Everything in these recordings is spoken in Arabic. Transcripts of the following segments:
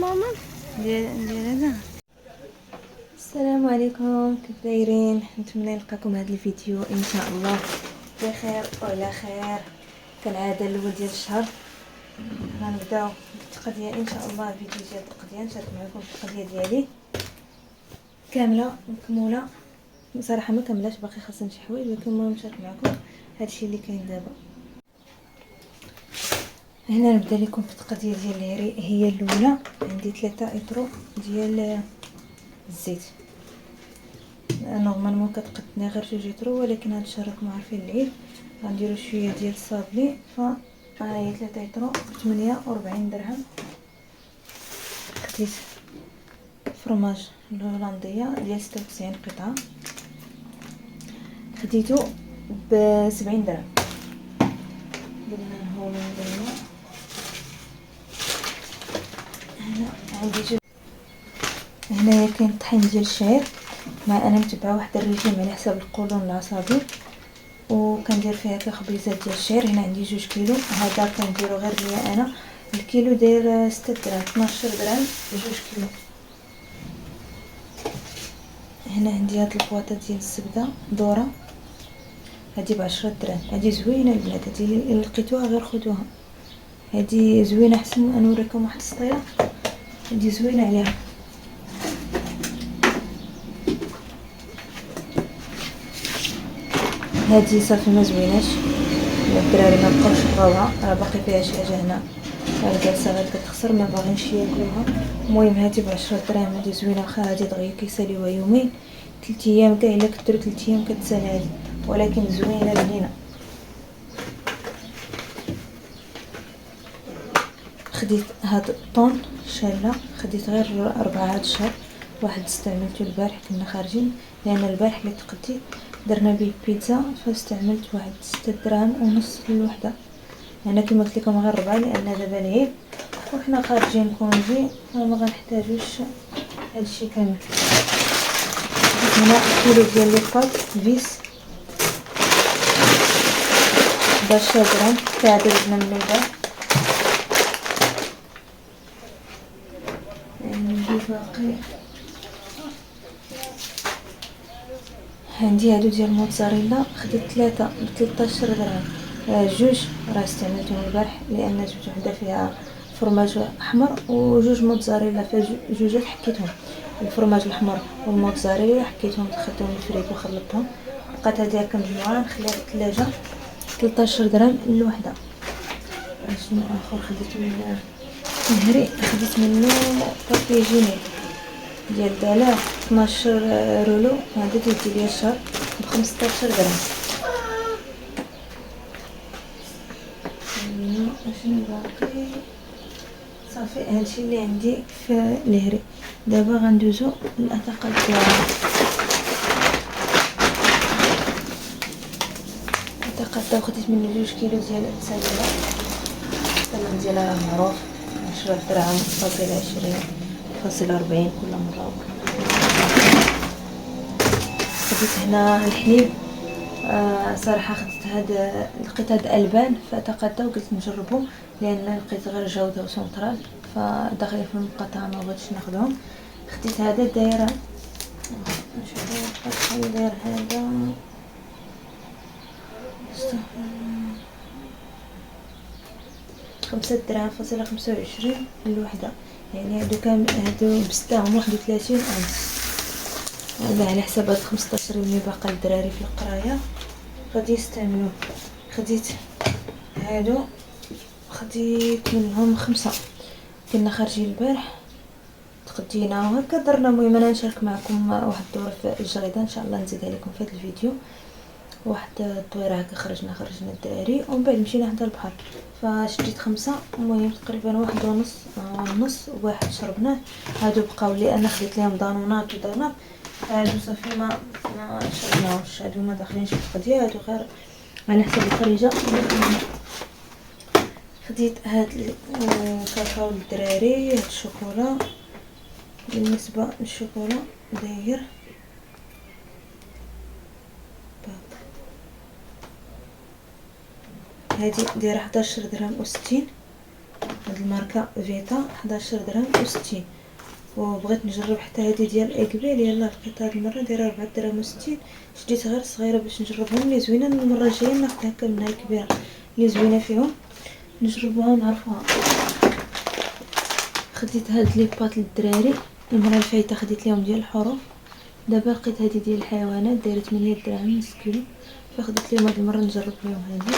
ماما ديال هذا. السلام عليكم، كيف دايرين؟ نتمنى نلقاكم هذا الفيديو ان شاء الله بخير وعلى خير. كالعاده الاول ديال الشهر غنبداو بالتقضيه ان شاء الله. فيديو ديال التقضيه نشارك معكم التقضيه ديالي كامله مكموله. صراحه ما كملاش، باقي خاصني شي حوايج، ولكن المهم نشارك معكم هادشي اللي كاين دابا. هنا نبدا لكم بالتقضيه ديال الهري. هي الاولى عندي 3 اطرو ديال الزيت. نورمالمون كتقدنا غير 2 لترو، ولكن هاد الشهر راكم عارفين العيد غنديرو شويه ديال الصابلي. هي 3 لترو ب 48 درهم. خديت فرماج الهولنديه ديال 96 قطعه، خديتو ب 70 درهم. قلنا الهولنديه. هنا عندي هنايا كاين طحين ديال الشعير، مع انا متبعه واحد الريجيم على حساب القولون العصبي، وكندير فيها كخبيزات ديال الشعير. هنا عندي 2 كيلو. هذا كنديرو غير ليا انا. الكيلو داير 6 دراهم، 12 درهم 2 كيلو. هنا عندي هاد البواطه ديال الزبده دوره، هذه ب10 دراهم. هذه زوينه البنات، هذه اللي لقيتوها غير خذوها، هذه زوينه. احسن نوريكم واحد السطيله، هذه زوينه عليها. هذه صافي ما زويناش، الدراري ما بقاوش بغاوها، راه باقي فيها شي حاجه هنا الجالسه غير كتخسر، ما باغينش ياكلوها. المهم هذه ب10 دراهم، هذه زوينه. واخا هذه دغيا كيساليوها يومين 3 ايام كاع، الا كديروا 3 ايام كتسالى هذه، ولكن زوينه بنينه. خديت هاد الطون شاله، خديت غير 4 هاد الشهر. واحد استعملته البارح كنا خارجين، لان البارح اللي تقديت درنا به بيتزا، فاستعملت واحد 6 دراهم ونص للوحده. انا كما قلت لكم غير 4، لان دابا العيد وحنا خارجين كونجي فما غنحتاجوش هادشي كامل. هنا كيلو ديال لي باط فيس ب10 درهم، كعدد من البارح. باقي عندي هادو ديال الموتزاريلا، خديت 3 ب 13 درهم. جوج راه استعملتهم البارح، لان جبت وحده فيها فرماج احمر وجوج موتزاريلا، فجوجات حكيتهم. الفرماج الاحمر والموتزاريلا حكيتهم دخلتهم الفريكو وخلطتهم. بقات هذه هكا مجموعه نخليها في الثلاجه. 13 درهم الوحده. شنو اخر خديت من الهري؟ خديت منه بابي جيني ديال دالا 12 رولو، هذا تيجي ليا الشهر ب 15 درهم. شنو باقي؟ صافي هادشي اللي عندي في الهري. دابا غندوزو للاتقال ديالها. الاتقال خديت منه 2 كيلو ديال السلامه. الثمن ديالها معروف، 10 دراهم فاصل 20 فاصل 40 كل مره. خديت هنا الحليب. صراحه لقيت هاد البان فتقدا وقلت نجربو، لان لقيت غير جوده وسنترال فداخلين في المقاطعه ما بغيتش ناخذهم. خديت هذا دايره، نشوفوا شحال داير هذا. 5 دراهم فاصله 25 الوحده، يعني هادو كامل هادو بستاهم 31 اونص. هذا على حساب هاد 15 اللي باقا الدراري في القرايه غادي يستعملوه. خديت هادو، خديت منهم 5. كنا خارجين البارح تقدينا وهكا درنا. المهم انا نشارك معكم واحد الدوره في الجريده، ان شاء الله نزيدها لكم في هذا الفيديو. واحد الطويره هكا خرجنا الدراري، ومن بعد مشينا حتى البحر فشديت 5. المهم تقريبا 1.5 واحد شربناه. هادو بقاو لي انا خديت لهم ضانونات ودانات، هادو صافي ما شربناهمش. هادو ما داخلينش في القضيه، هادو غير على حسب الخريجه. خديت هاد الكاكاو للدراري، هاد الشوكولا. بالنسبه للشوكولا داير هادي دايره 11 درهم و60. هاد الماركه فيتا 11 درهم و60. وبغيت نجرب حتى هذه ديال اقبال، يلا لقيت هاد المره دايره 4 درهم و60. شديت غير صغيره باش نجربهم اللي زوينه. المره الجايه ناخذ هكا منها كبيره اللي زوينه فيهم نجربوها ونعرفوها. خديت هاد لي بات للدراري، المره اللي فايته خديت لهم ديال الحروف. دابا لقيت هذه ديال الحيوانات دايره 8 دراهم نص كيلو، فخديت لهم هاد المره نجرب لهم هذه،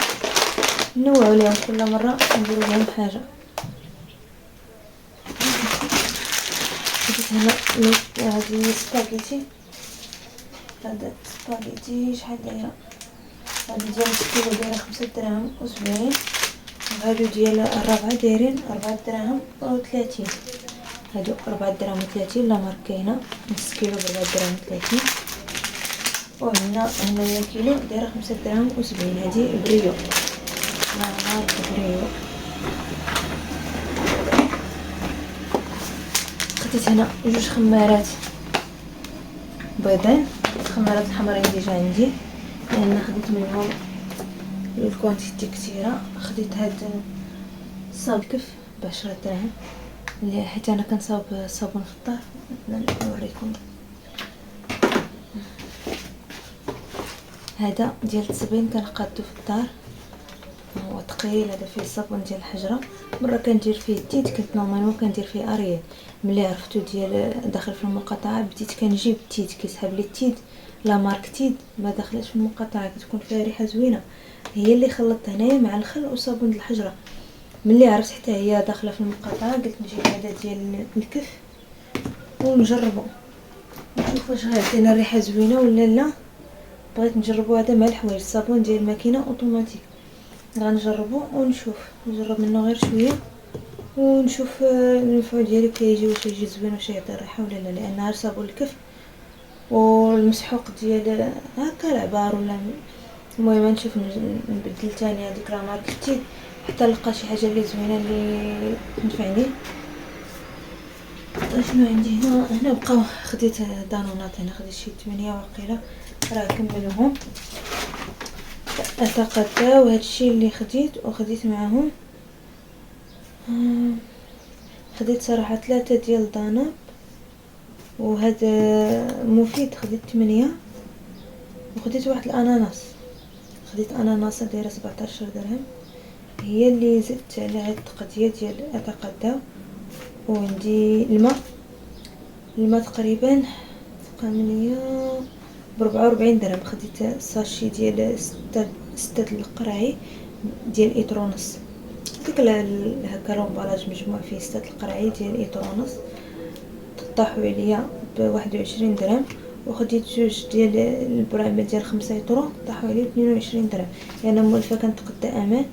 نوعوا لهم كل مره نديروا لهم حاجه. خديت هنا هذه سباغيتي، هذا سباغيتي شحال دايره، هذه ديال نص كيلو دايره 5 دراهم و70. هادو ديال الرابعه دايرين 4 دراهم و30. هادو 4 دراهم و30 لا مارك كاينه نص كيلو ب 4 دراهم و30. وهنا كيلو دايره 5 دراهم و70. هذه بريو، لا مارك بريو. خديت هنا جوج خمارات بيضين، الخمارات الحمرين ديجا عندي لان خديت منهم الكوانتيتي كثيره. خديت هاد صاب كف ب10 دراهم، اللي حيت انا كنصاوب الصابون في الدار. نوريكم هذا ديال التصبين كنقادو في الدار، هو ثقيل. هذا فيه الصابون ديال الحجره، مره كندير فيه التيت، كنت نورمالمون كندير فيه اريال. ملي عرفتو ديال داخل في المقاطعه بديت كنجيب التيت، كيسحب لي التيت لا مارك تيت ما دخلتش في المقاطعه، كتكون فيها ريحه زوينه. هي اللي خلطت هنايا مع الخل وصابون الحجره. ملي عرفت حتى هي داخله في المقاطعه قلت نجيب هذا ديال الكف ونجربو نشوف واش غيعطينا الريحه زوينه ولا لا. بغيت نجربو هذا مع الحوايج، الصابون ديال الماكينه اوتوماتيك. غنجربو ونشوف، نجرب منه غير شويه ونشوف المفعول ديالو كيجي واش يجي زوين واش يعطي الريحه ولا لا. لان صابون الكف والمسحوق ديال هكا العبار ولا المهم نشوف نبدل ثاني هذيك لا مارك تيت حتى نلقى شي حاجه اللي زوينه اللي تنفعني. شنو عندي هنا بقاو. خديت دانونات، هنا خديت شي 8 واقيلا، راه كملوهم اتقداو. هادشي اللي خديت. وخديت معاهم خديت صراحه 3 ديال داناب، وهذا مفيد خديت 8. وخديت واحد الاناناس، خديت اناناسه دايره 17 درهم، هي اللي زدت على هاد التقديه ديال اتقداو. وعندي الماء تقريبا 8 ب44 درهم. خديت ساشي ديال 6 القراعي ديال ايترونس، ديك هكا لومبالاج مجموع فيه 6 القراعي ديال ايترونس، طاحوا عليا ب21 درهم. وخديت جوج ديال البراميل ديال 5 يطرو، طاحوا عليا 22 درهم. يعني مولفه كنتقدى امان.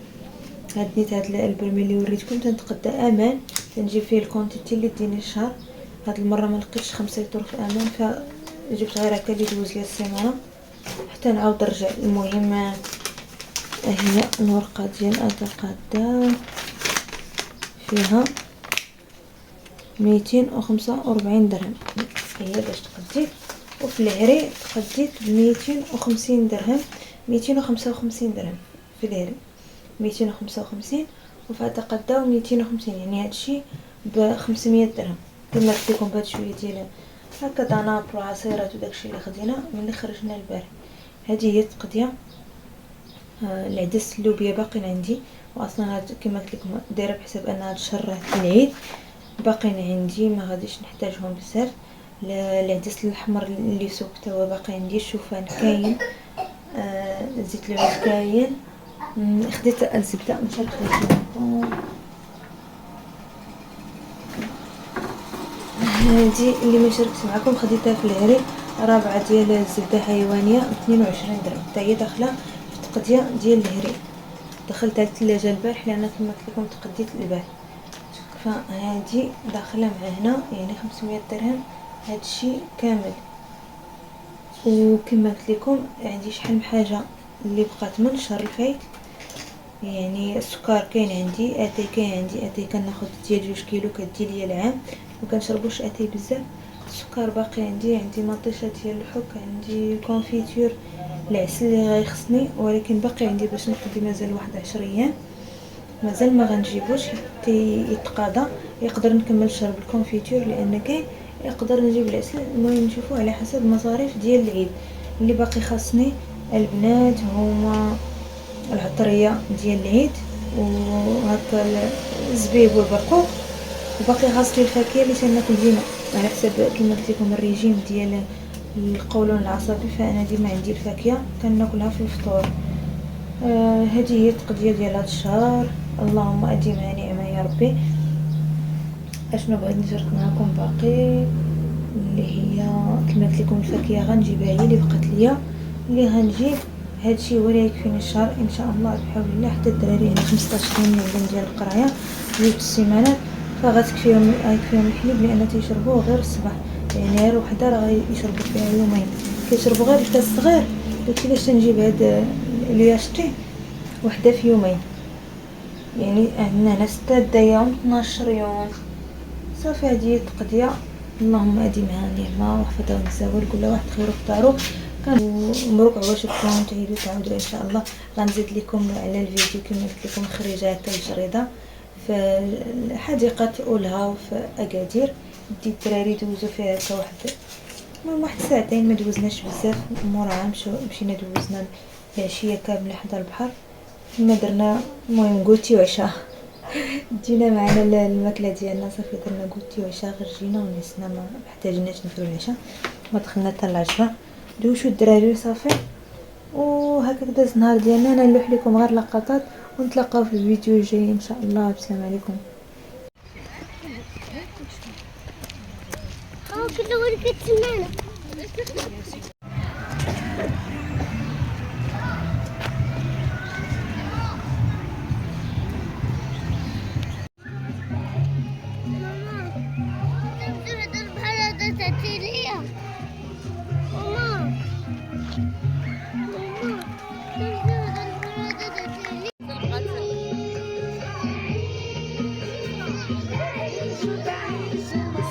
هاد نيت هاد البرميل اللي وريتكم تنتقدى امان، تنجيب فيه الكونتيتي اللي ديني الشهر. هاد المره ما لقيتش 5 يطرو في امان، فجبت غير هكا اللي دوز ليا السيمانه حتى نعاود نرجع. المهم هي الورقه ديال اتقدى فيها 245 درهم هي باش تقدي. وفي الهري تقديت ب 250 درهم، 255 درهم في الهري 255، وفي اتقداو 250. يعني هادشي ب 500 درهم. كما قلت لكم بهاد شويه ديال هكا داناب وعصيرات وداكشي اللي خدينا ملي خرجنا البارح. هذه هي التقديه. العدس اللوبيا باقين عندي، واصلا هاد كما قلت لكم دايره بحساب ان هاد الشهر راه العيد باقين عندي، ما غاديش نحتاجهم بزاف. العدس الاحمر اللي سوقته هو باقي عندي، الشوفان كاين، زيت العود كاين. خديت الزبده مشات هذه اللي ما شاركت معكم، خديتها في الهري رابعه ديال الزبده حيوانيه 22 درهم، حتى هي داخله في التقديه ديال الهري. دخلتها للثلاجه البارح لان كما قلت لكم تقديت البارح، فهذه داخله مع هنا يعني 500 درهم هادشي كامل. وكما قلت لكم عندي شحال من حاجه اللي بقات من الشهر الفايت. يعني السكر كاين عندي، اتاي كاين عندي، اتاي كناخذ ديال 2 كيلو كدي ليا العام، ما كنشربوش اتاي بزاف. السكر باقي عندي مطيشه ديال الحك، عندي كونفيتور، العسل اللي غيخصني ولكن باقي عندي باش نقضي مازال واحد 10 ايام. مازال ما غنجيبوش حتى يتقاضى، يقدر نكمل شرب الكونفيتور لان كاين، يقدر نجيب العسل. المهم نشوفوا على حسب المصاريف ديال العيد. اللي باقي خاصني البنات هما العطريه ديال العيد وهكا الزبيب والبرقوق، وباقي خاصني الفاكهه اللي تناكل ديما على حسب كما قلت لكم الريجيم ديال القولون العصبي، فانا ديما عندي الفاكهه كناكلها في الفطور. هذه هي التقضيه ديال هذا الشهر، اللهم اديمها نعمه يا ربي. اشنو بغيت نشارك معكم باقي اللي هي كما قلت لكم الفاكهه غنجيبها هي اللي بقات ليا، اللي غنجيب هادشي هو اللي يكفيني الشهر ان شاء الله بحول الله. حتى الدراري هنا 15 يوم ديال القرايه 2 السيمانات، فغتكفيهم الحليب لان تيشربوه غير الصباح، يعني غير وحده راه يشربوا فيها يومين، كيشربوا غير الكاس الصغير. قلت علاش تنجيب هاد الياشتي وحده في يومين، يعني عندنا هنا 6 يوم 12 يوم صافي. هذه التقضيه اللهم اديمها نعمه واحفظها ونزول كل واحد خير اختاروا. كان مبروك عواشركم، تعاودوا ان شاء الله. غنزيد لكم على الفيديو كما قلت لكم خريجه هكا الجريده في حديقه اولها وفي اكادير، دي الدراري دوزو فيها هكا واحد ساعتين، ما دوزناش بزاف. موراها مشينا دوزنا العشيه كامله حدا البحر، ما درنا المهم قوتي وعشاء. جينا معنا الماكله ديالنا صافي، درنا قوتي وعشاء غير جينا ونسنا، ما احتاجناش نفرو العشاء، ما دخلنا حتى العشرة. دوشو الدراري صافي، وهكا داز النهار ديالنا. انا نلوح لكم غير لقطات ونتلاقاو في الفيديو الجاي ان شاء الله. بسلام عليكم. كله ولكت سنانه.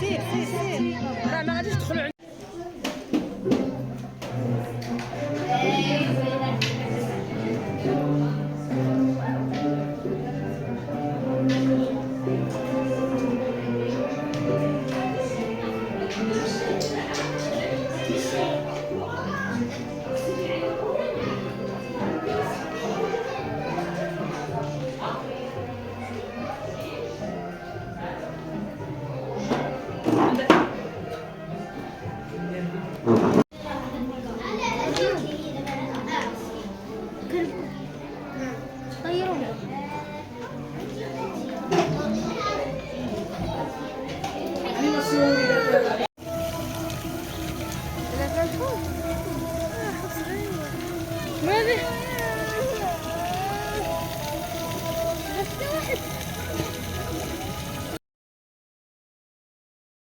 سير سير سير، راه ما غاديش تدخلوا غيروا